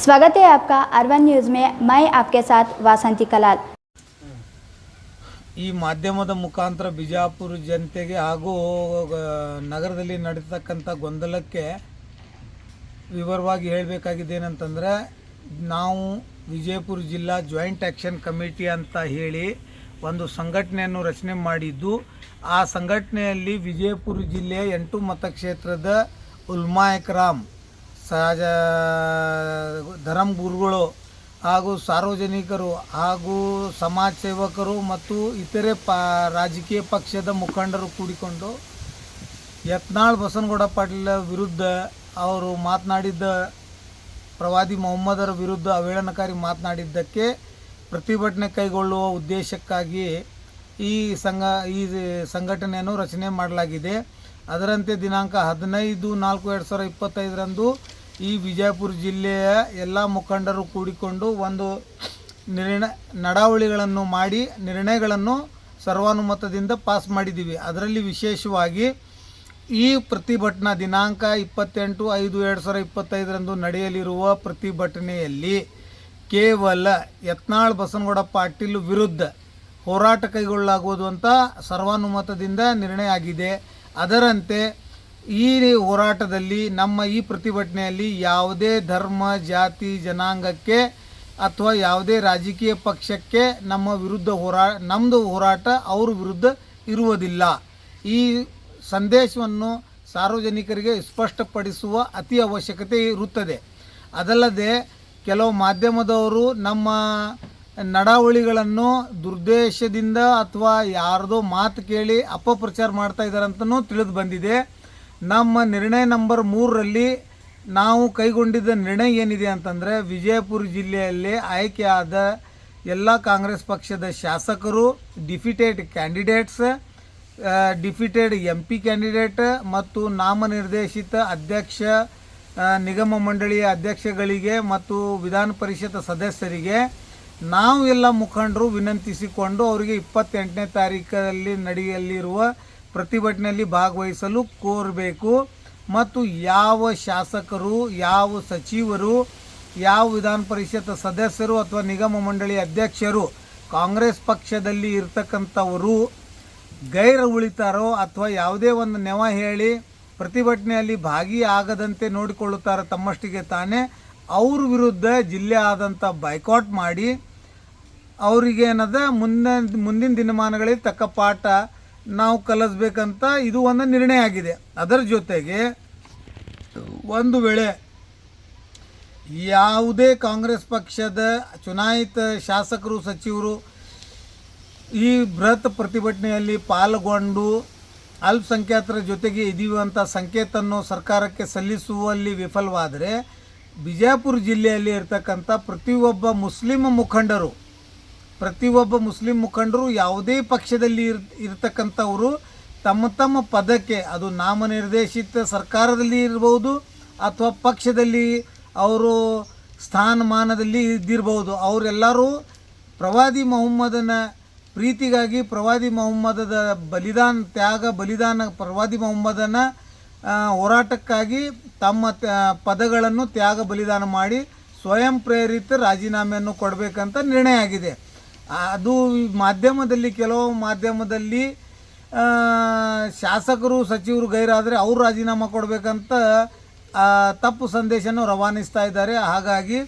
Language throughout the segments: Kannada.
स्वागत है आपका अर्बन न्यूज़ में। मैं आपके साथ वासंती कलाल। ಈ ಮಾಧ್ಯಮದ ಮುಖಾಂತರ ಬಿಜಾಪುರ ಜನತೆಗೆ ಹಾಗೂ ನಗರದಲ್ಲಿ ನಡೆತಕ್ಕಂಥ ಗೊಂದಲಕ್ಕೆ ವಿವರವಾಗಿ ಹೇಳಬೇಕಾಗಿದೆ ಏನಂತಂದರೆ, ನಾವು ವಿಜಯಪುರ ಜಿಲ್ಲಾ ಜಾಯಿಂಟ್ ಆ್ಯಕ್ಷನ್ ಕಮಿಟಿ ಅಂತ ಹೇಳಿ ಒಂದು ಸಂಘಟನೆಯನ್ನು ರಚನೆ ಮಾಡಿದ್ದು, ಆ ಸಂಘಟನೆಯಲ್ಲಿ ವಿಜಯಪುರ ಜಿಲ್ಲೆಯ 8 ಮತಕ್ಷೇತ್ರದ ಉಲ್ಮಾ ಇಕ್ರಾಮ್, ಧರ್ಮ ಗುರುಗಳು ಹಾಗೂ ಸಾರ್ವಜನಿಕರು ಹಾಗೂ ಸಮಾಜ ಸೇವಕರು ಮತ್ತು ಇತರೆ ರಾಜಕೀಯ ಪಕ್ಷದ ಮುಖಂಡರು ಕೂಡಿಕೊಂಡು ಯತ್ನಾಳ್ ಬಸನಗೌಡ ಪಾಟೀಲ್ ವಿರುದ್ಧ ಅವರು ಮಾತನಾಡಿದ್ದ ಪ್ರವಾದಿ ಮೊಹಮ್ಮದರ ವಿರುದ್ಧ ಅವೇಳನಕಾರಿ ಮಾತನಾಡಿದ್ದಕ್ಕೆ ಪ್ರತಿಭಟನೆ ಕೈಗೊಳ್ಳುವ ಉದ್ದೇಶಕ್ಕಾಗಿ ಈ ಸಂಘಟನೆಯನ್ನು ರಚನೆ ಮಾಡಲಾಗಿದೆ. ಅದರಂತೆ ದಿನಾಂಕ 15/4/2025ರಂದು ಈ ವಿಜಯಪುರ ಜಿಲ್ಲೆಯ ಎಲ್ಲ ಮುಖಂಡರು ಕೂಡಿಕೊಂಡು ಒಂದು ನಡಾವಳಿಗಳನ್ನು ಮಾಡಿ ನಿರ್ಣಯಗಳನ್ನು ಸರ್ವಾನುಮತದಿಂದ ಪಾಸ್ ಮಾಡಿದ್ದೀವಿ. ಅದರಲ್ಲಿ ವಿಶೇಷವಾಗಿ ಈ ಪ್ರತಿಭಟನಾ ದಿನಾಂಕ 28/5/2025ರಂದು ನಡೆಯಲಿರುವ ಪ್ರತಿಭಟನೆಯಲ್ಲಿ ಕೇವಲ ಯತ್ನಾಳ್ ಬಸನಗೌಡ ಪಾಟೀಲ್ ವಿರುದ್ಧ ಹೋರಾಟ ಕೈಗೊಳ್ಳಲಾಗುವುದು ಅಂತ ಸರ್ವಾನುಮತದಿಂದ ನಿರ್ಣಯ ಆಗಿದೆ. ಅದರಂತೆ ಈ ಹೋರಾಟದಲ್ಲಿ ನಮ್ಮ ಈ ಪ್ರತಿಭಟನೆಯಲ್ಲಿ ಯಾವುದೇ ಧರ್ಮ, ಜಾತಿ, ಜನಾಂಗಕ್ಕೆ ಅಥವಾ ಯಾವುದೇ ರಾಜಕೀಯ ಪಕ್ಷಕ್ಕೆ ನಮ್ಮ ವಿರುದ್ಧ ನಮ್ಮದು ಹೋರಾಟ ಅವ್ರ ವಿರುದ್ಧ ಇರುವುದಿಲ್ಲ. ಈ ಸಂದೇಶವನ್ನು ಸಾರ್ವಜನಿಕರಿಗೆ ಸ್ಪಷ್ಟಪಡಿಸುವ ಅತಿ ಅವಶ್ಯಕತೆ ಇರುತ್ತದೆ. ಅದಲ್ಲದೆ ಕೆಲವು ಮಾಧ್ಯಮದವರು ನಮ್ಮ ನಡಾವಳಿಗಳನ್ನು ದುರ್ದೇಶದಿಂದ ಅಥವಾ ಯಾರ್ದೋ ಮಾತು ಕೇಳಿ ಅಪಪ್ರಚಾರ ಮಾಡ್ತಾ ಇದ್ದಾರೆ ಅಂತಲೂ ತಿಳಿದು ಬಂದಿದೆ. ನಮ್ಮ ನಿರ್ಣಯ ನಂಬರ್ 3ರಲ್ಲಿ ನಾವು ಕೈಗೊಂಡಿದ್ದ ನಿರ್ಣಯ ಏನಿದೆ ಅಂತಂದರೆ, ವಿಜಯಪುರ ಜಿಲ್ಲೆಯಲ್ಲಿ ಆಯ್ಕೆಯಾದ ಎಲ್ಲ ಕಾಂಗ್ರೆಸ್ ಪಕ್ಷದ ಶಾಸಕರು, defeated candidates, defeated MP candidate ಮತ್ತು ನಾಮನಿರ್ದೇಶಿತ ಅಧ್ಯಕ್ಷ, ನಿಗಮ ಮಂಡಳಿಯ ಅಧ್ಯಕ್ಷಗಳಿಗೆ ಮತ್ತು ವಿಧಾನ ಪರಿಷತ್ ಸದಸ್ಯರಿಗೆ ನಾವು ಎಲ್ಲ ಮುಖಂಡರು ವಿನಂತಿಸಿಕೊಂಡು ಅವರಿಗೆ 28ನೇ ತಾರೀಕಲ್ಲಿ ನಡೆಯಲಿರುವ ಪ್ರತಿಭಟನೆಯಲ್ಲಿ ಭಾಗವಹಿಸಲು ಕೋರಬೇಕು. ಮತ್ತು ಯಾವ ಶಾಸಕರು, ಯಾವ ಸಚಿವರು, ಯಾವ ವಿಧಾನ ಪರಿಷತ್ ಸದಸ್ಯರು ಅಥವಾ ನಿಗಮ ಮಂಡಳಿ ಅಧ್ಯಕ್ಷರು ಕಾಂಗ್ರೆಸ್ ಪಕ್ಷದಲ್ಲಿ ಇರ್ತಕ್ಕಂಥವರು ಗೈರು ಉಳಿತಾರೋ ಅಥವಾ ಯಾವುದೇ ಒಂದು ನೆವ ಹೇಳಿ ಪ್ರತಿಭಟನೆಯಲ್ಲಿ ಭಾಗಿಯಾಗದಂತೆ ನೋಡಿಕೊಳ್ಳುತ್ತಾರೆ ತಮ್ಮಷ್ಟಿಗೆ ತಾನೇ, ಅವ್ರ ವಿರುದ್ಧ ಜಿಲ್ಲೆ ಆದಂಥ ಬೈಕಾಟ್ ಮಾಡಿ ಅವರಿಗೇನದ ಮುಂದಿನ ದಿನಮಾನಗಳಲ್ಲಿ ತಕ್ಕ ಪಾಠ ನಾವು ಕಲಿಸ್ಬೇಕಂತ ಇದು ಒಂದು ನಿರ್ಣಯ ಆಗಿದೆ. ಅದರ ಜೊತೆಗೆ ಒಂದು ವೇಳೆ ಯಾವುದೇ ಕಾಂಗ್ರೆಸ್ ಪಕ್ಷದ ಚುನಾಯಿತ ಶಾಸಕರು, ಸಚಿವರು ಈ ಬೃಹತ್ ಪ್ರತಿಭಟನೆಯಲ್ಲಿ ಪಾಲ್ಗೊಂಡು ಅಲ್ಪಸಂಖ್ಯಾತರ ಜೊತೆಗೆ ಇದೀವಿ ಅಂತ ಸಂಕೇತವನ್ನು ಸರ್ಕಾರಕ್ಕೆ ಸಲ್ಲಿಸುವಲ್ಲಿ ವಿಫಲವಾದರೆ ಬಿಜಾಪುರ ಜಿಲ್ಲೆಯಲ್ಲಿ ಇರ್ತಕ್ಕಂಥ ಪ್ರತಿಯೊಬ್ಬ ಮುಸ್ಲಿಂ ಮುಖಂಡರು ಯಾವುದೇ ಪಕ್ಷದಲ್ಲಿ ಇರ್ತಕ್ಕಂಥವರು ತಮ್ಮ ಪದಕ್ಕೆ, ಅದು ನಾಮನಿರ್ದೇಶಿತ ಸರ್ಕಾರದಲ್ಲಿ ಇರ್ಬೋದು ಅಥವಾ ಪಕ್ಷದಲ್ಲಿ ಅವರು ಸ್ಥಾನಮಾನದಲ್ಲಿ ಇದ್ದಿರ್ಬೋದು, ಅವರೆಲ್ಲರೂ ಪ್ರವಾದಿ ಮೊಹಮ್ಮದನ ಪ್ರೀತಿಗಾಗಿ, ಪ್ರವಾದಿ ಮೊಹಮ್ಮದದ ಪ್ರವಾದಿ ಮೊಹಮ್ಮದನ ಹೋರಾಟಕ್ಕಾಗಿ ತಮ್ಮ ಪದಗಳನ್ನು ತ್ಯಾಗ ಬಲಿದಾನ ಮಾಡಿ ಸ್ವಯಂ ಪ್ರೇರಿತ ರಾಜೀನಾಮೆಯನ್ನು ಕೊಡಬೇಕಂತ ನಿರ್ಣಯ ಆಗಿದೆ. ಅದು ಮಾಧ್ಯಮದಲ್ಲಿ, ಕೆಲವು ಮಾಧ್ಯಮದಲ್ಲಿ ಶಾಸಕರು, ಸಚಿವರು ಗೈರಾದರೆ ಅವರು ರಾಜೀನಾಮೆ ಕೊಡಬೇಕಂತ ತಪ್ಪು ಸಂದೇಶವನ್ನು ರವಾನಿಸ್ತಾ ಇದ್ದಾರೆ. ಹಾಗಾಗಿ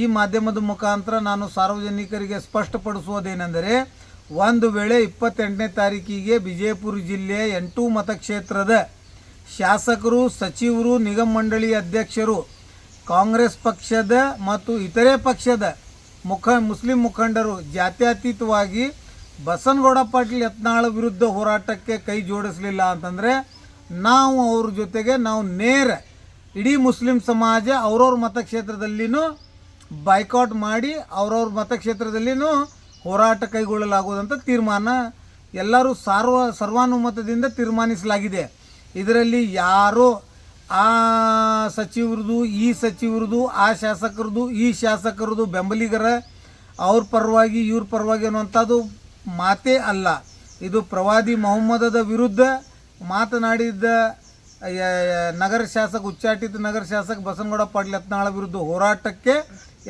ಈ ಮಾಧ್ಯಮದ ಮುಖಾಂತರ ನಾನು ಸಾರ್ವಜನಿಕರಿಗೆ ಸ್ಪಷ್ಟಪಡಿಸುವುದೇನೆಂದರೆ, ಒಂದು ವೇಳೆ 28ನೇ ತಾರೀಕಿಗೆ ವಿಜಯಪುರ ಜಿಲ್ಲೆಯ 8 ಮತಕ್ಷೇತ್ರದ ಶಾಸಕರು, ಸಚಿವರು, ನಿಗಮ ಮಂಡಳಿ ಅಧ್ಯಕ್ಷರು, ಕಾಂಗ್ರೆಸ್ ಪಕ್ಷದ ಮತ್ತು ಇತರೆ ಪಕ್ಷದ ಮುಸ್ಲಿಂ ಮುಖಂಡರು ಜಾತ್ಯತೀತವಾಗಿ ಬಸನಗೌಡ ಪಾಟೀಲ್ ಯತ್ನಾಳ್ ವಿರುದ್ಧ ಹೋರಾಟಕ್ಕೆ ಕೈ ಜೋಡಿಸಲಿಲ್ಲ ಅಂತಂದರೆ ನಾವು ಅವ್ರ ಜೊತೆಗೆ ನೇರ ಇಡೀ ಮುಸ್ಲಿಂ ಸಮಾಜ ಅವ್ರವ್ರ ಮತಕ್ಷೇತ್ರದಲ್ಲಿನೂ ಬೈಕಾಟ್ ಮಾಡಿ ಅವ್ರವ್ರ ಮತಕ್ಷೇತ್ರದಲ್ಲಿನೂ ಹೋರಾಟ ಕೈಗೊಳ್ಳಲಾಗುವುದಂತ ತೀರ್ಮಾನ ಎಲ್ಲರೂ ಸರ್ವಾನುಮತದಿಂದ ತೀರ್ಮಾನಿಸಲಾಗಿದೆ. ಇದರಲ್ಲಿ ಯಾರೋ ಆ ಸಚಿವರದು, ಈ ಸಚಿವರದು, ಆ ಶಾಸಕರದು, ಈ ಶಾಸಕರದು ಬೆಂಬಲಿಗರ, ಅವ್ರ ಪರವಾಗಿ ಇವ್ರ ಪರವಾಗಿ ಅನ್ನುವಂಥದ್ದು ಮಾತೇ ಅಲ್ಲ. ಇದು ಪ್ರವಾದಿ ಮೊಹಮ್ಮದದ ವಿರುದ್ಧ ಮಾತನಾಡಿದ್ದ ನಗರ ಶಾಸಕ ಉಚ್ಚಾಟಿತ ನಗರ ಶಾಸಕ ಬಸನಗೌಡ ಪಾಟೀಲ್ ಯತ್ನಾಳ ವಿರುದ್ಧ ಹೋರಾಟಕ್ಕೆ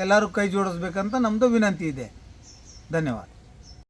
ಎಲ್ಲರೂ ಕೈ ಜೋಡಿಸ್ಬೇಕಂತ ನಮ್ಮದು ವಿನಂತಿ ಇದೆ. ಧನ್ಯವಾದ.